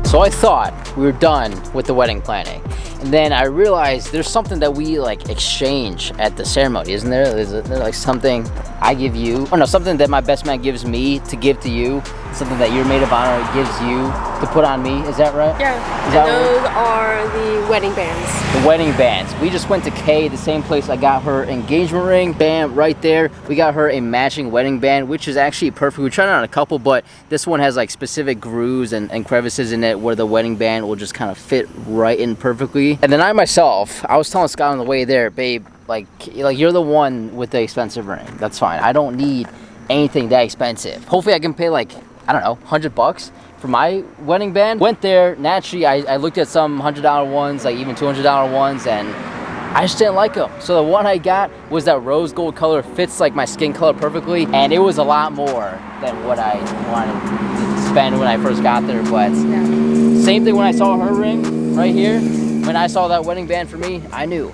So I thought we were done with the wedding planning, and then I realized there's something that we like exchange at the ceremony, isn't there? Is there like something I give you, or no, something that my best man gives me to give to you, something that your maid of honor gives you to put on me? Is that right? Yeah. Is that those are the wedding bands. The wedding bands. We just went to Kay, the same place I got her engagement ring. Bam, right there. We got her a matching wedding band, which is actually perfect. We tried it on a couple, but this one has like specific grooves and crevices in it where the wedding band will just kind of fit right in perfectly. And then I myself, I was telling Scott on the way there, babe, like you're the one with the expensive ring. That's fine. I don't need anything that expensive. Hopefully I can pay like, I don't know, $100 for my wedding band. Went there, naturally I looked at some $100 ones, like even $200 ones, and I just didn't like them. So the one I got was that rose gold color, fits like my skin color perfectly, and it was a lot more than what I wanted to spend when I first got there. But yeah. Same thing when I saw her ring right here. When I saw that wedding band for me, I knew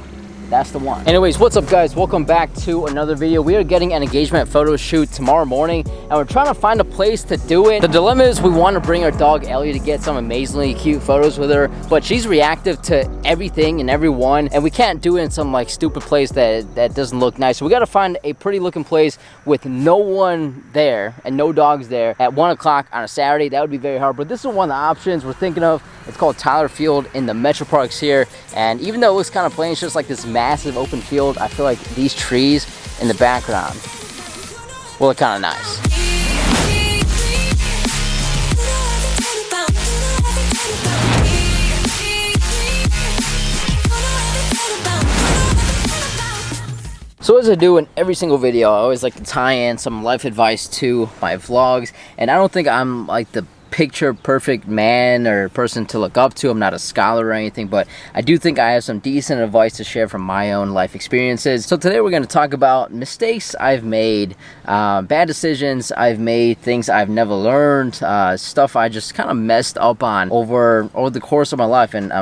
that's the one. Anyways, what's up guys? Welcome back to another video. We are getting an engagement photo shoot tomorrow morning, and we're trying to find a place to do it. The dilemma is we want to bring our dog Ellie to get some amazingly cute photos with her, but she's reactive to everything and everyone, and we can't do it in some like stupid place that doesn't look nice. So we got to find a pretty looking place with no one there and no dogs there at 1 o'clock on a Saturday. That would be very hard, but this is one of the options we're thinking of. It's called Tyler Field in the Metro Parks here, and even though it looks kind of plain, it's just like this massive open field. I feel like these trees in the background will look kind of nice. So as I do in every single video, I always like to tie in some life advice to my vlogs, and I don't think I'm like the picture perfect man or person to look up to. I'm not a scholar or anything, but I do think I have some decent advice to share from my own life experiences. So today we're going to talk about mistakes I've made, bad decisions I've made, things I've never learned, stuff I just kind of messed up on over the course of my life. And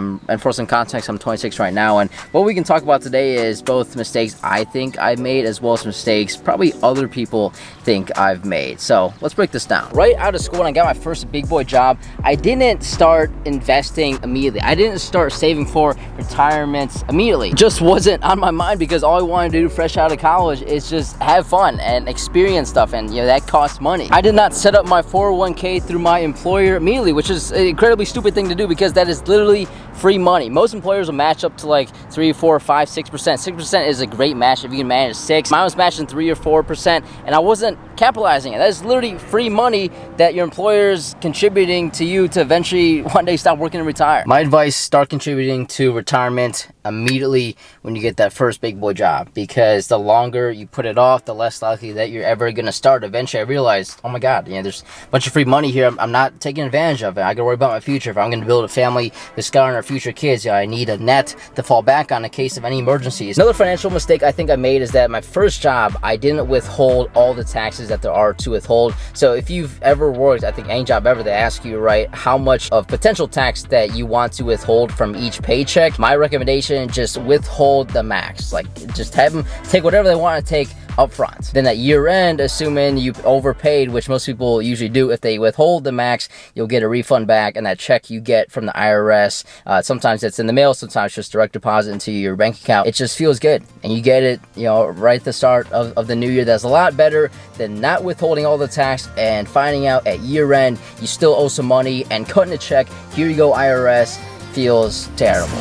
for some context, I'm 26 right now, and what we can talk about today is both mistakes I think I've made as well as mistakes probably other people think I've made. So let's break this down. Right out of school, when I got my first big boy job, I didn't start investing immediately. I didn't start saving for retirement immediately. It just wasn't on my mind because all I wanted to do fresh out of college is just have fun and experience stuff, and you know that costs money. I did not set up my 401k through my employer immediately, which is an incredibly stupid thing to do because that is literally free money. Most employers will match up to like 3, 4, 5, 6%. 6% is a great match if you can manage 6. Mine was matching 3 or 4%, and I wasn't capitalizing it. That is literally free money that your employer's contributing to you to eventually one day stop working and retire. My advice: start contributing to retirement immediately when you get that first big boy job, because the longer you put it off, the less likely that you're ever going to start. Eventually I realized, oh my god, you know, there's a bunch of free money here. I'm not taking advantage of it. I gotta worry about my future. If I'm going to build a family with Scott and our future kids, I need a net to fall back on in case of any emergencies. Another financial mistake I think I made is that my first job, I didn't withhold all the taxes that there are to withhold. So if you've ever worked, I think any job ever, they ask you, right, how much of potential tax that you want to withhold from each paycheck. My recommendation: just withhold the max. Like, just have them take whatever they want to take up front. Then at year end, assuming you overpaid, which most people usually do, if they withhold the max, you'll get a refund back, and that check you get from the IRS, sometimes it's in the mail, sometimes just direct deposit into your bank account. It just feels good, and you get it, you know, right at the start of the new year. That's a lot better than not withholding all the tax and finding out at year end you still owe some money and cutting a check. Here you go, IRS. Feels terrible.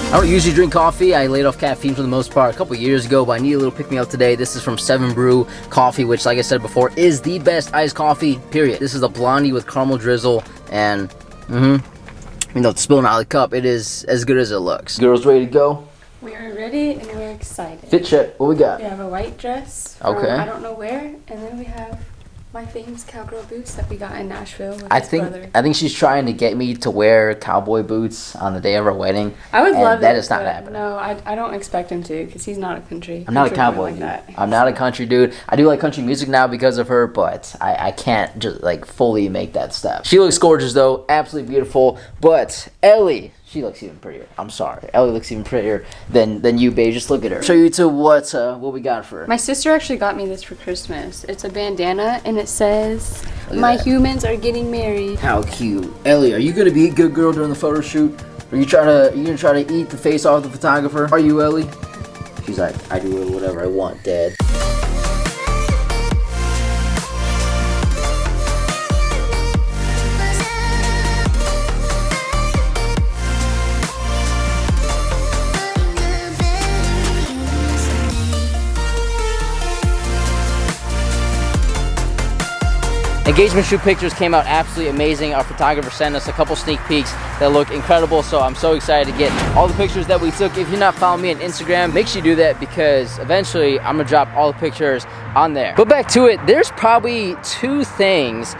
I don't usually drink coffee. I laid off caffeine for the most part a couple years ago, but I need a little pick-me-up today. This is from 7 Brew Coffee, which, like I said before, is the best iced coffee, period. This is a blondie with caramel drizzle, and you know, it's spilling out of the cup. It is as good as it looks. Girls ready to go? We are ready and we're excited. Fit check. What we got? We have a white dress. Okay. I don't know where, and then we have my famous cowgirl boots that we got in Nashville with I his think brother. I think she's trying to get me to wear cowboy boots on the day of our wedding. I would love that. That it, is not but happening. No, I don't expect him to, because he's not a country. I'm not a boy cowboy like dude. that. I'm not a country dude. I do like country music now because of her, but I can't just like fully make that step. She looks gorgeous though, absolutely beautiful. But Ellie, She looks even prettier. I'm sorry. Ellie looks even prettier than you, babe. Just look at her. Show you to what we got for her. My sister actually got me this for Christmas. It's a bandana and it says, "My humans are getting married." How cute. Ellie, are you gonna be a good girl during the photo shoot? Are you gonna try to eat the face off the photographer? Are you, Ellie? She's like, I do whatever I want, Dad. Engagement shoot pictures came out absolutely amazing. Our photographer sent us a couple sneak peeks that look incredible, so I'm so excited to get all the pictures that we took. If you're not following me on Instagram, make sure you do that because eventually I'm gonna drop all the pictures on there. But back to it, there's probably two things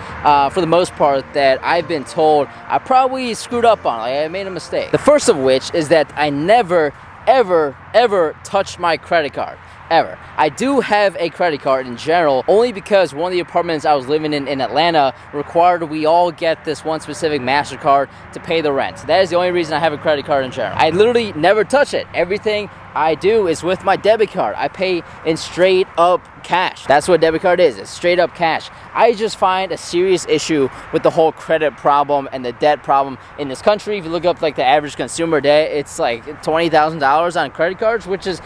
for the most part that I've been told I probably screwed up on, like I made a mistake. The first of which is that I never, ever touched my credit card. Ever. I do have a credit card in general, only because one of the apartments I was living in Atlanta required we all get this one specific MasterCard to pay the rent. That is the only reason I have a credit card in general. I literally never touch it. Everything I do is with my debit card. I pay in straight up cash. That's what a debit card is. It's straight up cash. I just find a serious issue with the whole credit problem and the debt problem in this country. If you look up like the average consumer debt, it's like $20,000 on credit cards, which is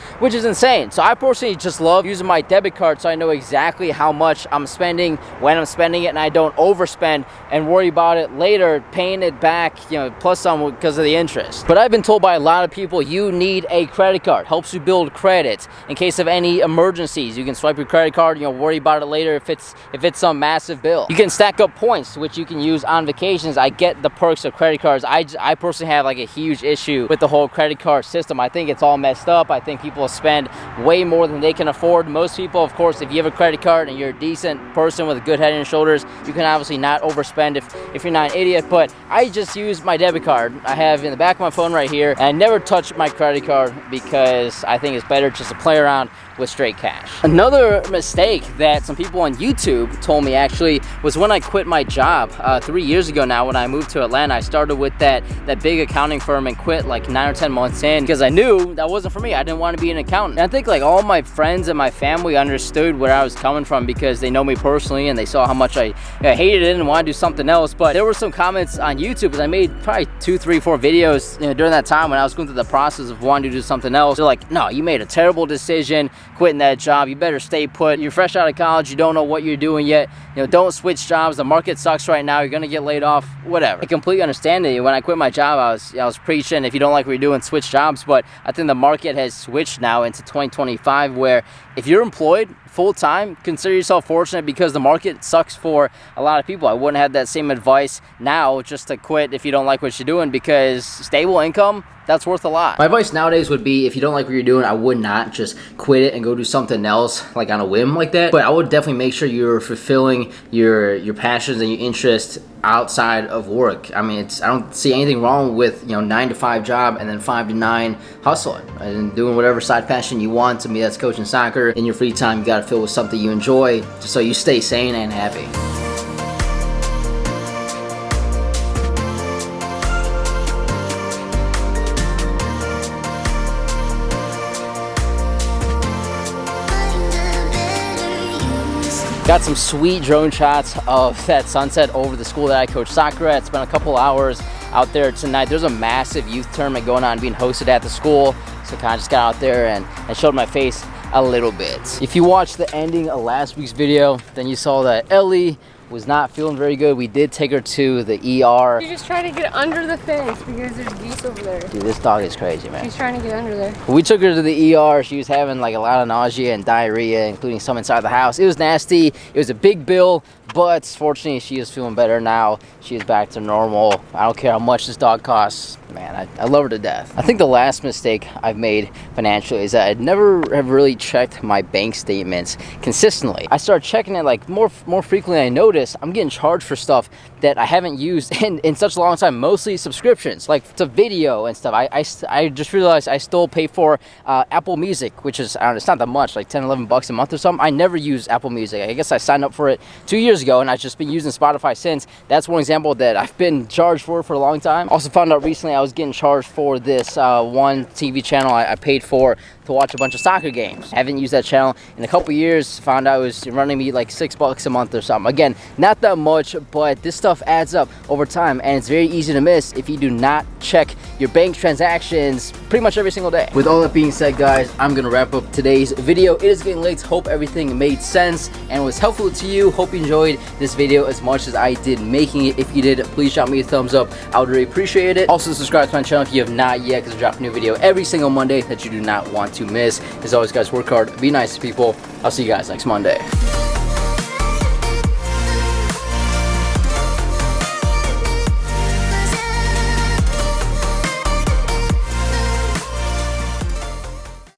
insane. So I personally just love using my debit card so I know exactly how much I'm spending, when I'm spending it, and I don't overspend and worry about it later, paying it back, you know, plus some because of the interest. But I've been told by a lot of people you need a credit card. Helps you build credit in case of any emergencies. You can swipe your credit card and you'll worry about it later if it's some massive bill. You can stack up points which you can use on vacations. I get the perks of credit cards. I personally have like a huge issue with the whole credit card system. I think it's all messed up. I think people spend way more than they can afford. Most people, of course, if you have a credit card and you're a decent person with a good head and shoulders, you can obviously not overspend if you're not an idiot. But I just use my debit card. I have in the back of my phone right here, and I never touch my credit card because I think it's better just to play around with straight cash. Another mistake that some people on YouTube told me actually was when I quit my job 3 years ago now. When I moved to Atlanta, I started with that big accounting firm and quit like 9 or 10 months in because I knew that wasn't for me. I didn't want to be an accountant. And I think like all my friends and my family understood where I was coming from because they know me personally and they saw how much I hated it and wanted to do something else. But there were some comments on YouTube because I made probably 2, 3, 4 videos, you know, during that time when I was going through the process of wanting to do something else. They're like, no, you made a terrible decision quitting that job. You better stay put. You're fresh out of college. You don't know what you're doing yet. You know, don't switch jobs. The market sucks right now. You're gonna get laid off. Whatever. I completely understand it. When I quit my job, I was preaching, if you don't like what you're doing, switch jobs. But I think the market has switched now into 2025, where if you're employed full-time, consider yourself fortunate because the market sucks for a lot of people. I wouldn't have that same advice now just to quit if you don't like what you're doing, because stable income, that's worth a lot. My advice nowadays would be, if you don't like what you're doing, I would not just quit it and go do something else like on a whim like that. But I would definitely make sure you're fulfilling your passions and your interests outside of work. I mean, I don't see anything wrong with, 9 to 5 job and then 5 to 9 hustling and doing whatever side passion you want. To me, that's coaching soccer. In your free time, you got to fill with something you enjoy just so you stay sane and happy. Got some sweet drone shots of that sunset over the school that I coach soccer at. Spent a couple hours out there tonight. There's a massive youth tournament going on being hosted at the school, so kind of just got out there and showed my face a little bit. If you watched the ending of last week's video, then you saw that Ellie was not feeling very good. We did take her to the ER. She's just trying to get under the fence because there's geese over there. Dude, this dog is crazy, man. She's trying to get under there. We took her to the ER. She was having like a lot of nausea and diarrhea, including some inside the house. It was nasty. It was a big bill, but fortunately she is feeling better now. She is back to normal. I don't care how much this dog costs. Man, I love her to death. I think the last mistake I've made financially is that I never have really checked my bank statements consistently. I started checking it like more frequently. I noticed I'm getting charged for stuff that I haven't used in such a long time, mostly subscriptions, like to video and stuff. I just realized I still pay for Apple Music, which is, I don't know, it's not that much, like 10, 11 bucks a month or something. I never use Apple Music. I guess I signed up for it 2 years years ago, and I've just been using Spotify since. That's one example that I've been charged for a long time. Also found out recently I was getting charged for this one TV channel I paid for to watch a bunch of soccer games. I haven't used that channel in a couple years. Found out it was running me like $6 a month or something. Again, not that much, but this stuff adds up over time, and it's very easy to miss if you do not check your bank transactions pretty much every single day. With all that being said, guys, I'm gonna wrap up today's video. It is getting late. Hope everything made sense and was helpful to you. Hope you enjoyed this video as much as I did making it. If you did, please drop me a thumbs up. I would really appreciate it. Also, subscribe to my channel if you have not yet, because I drop a new video every single Monday that you do not want to miss. As always, guys, work hard, be nice to people. I'll see you guys next Monday.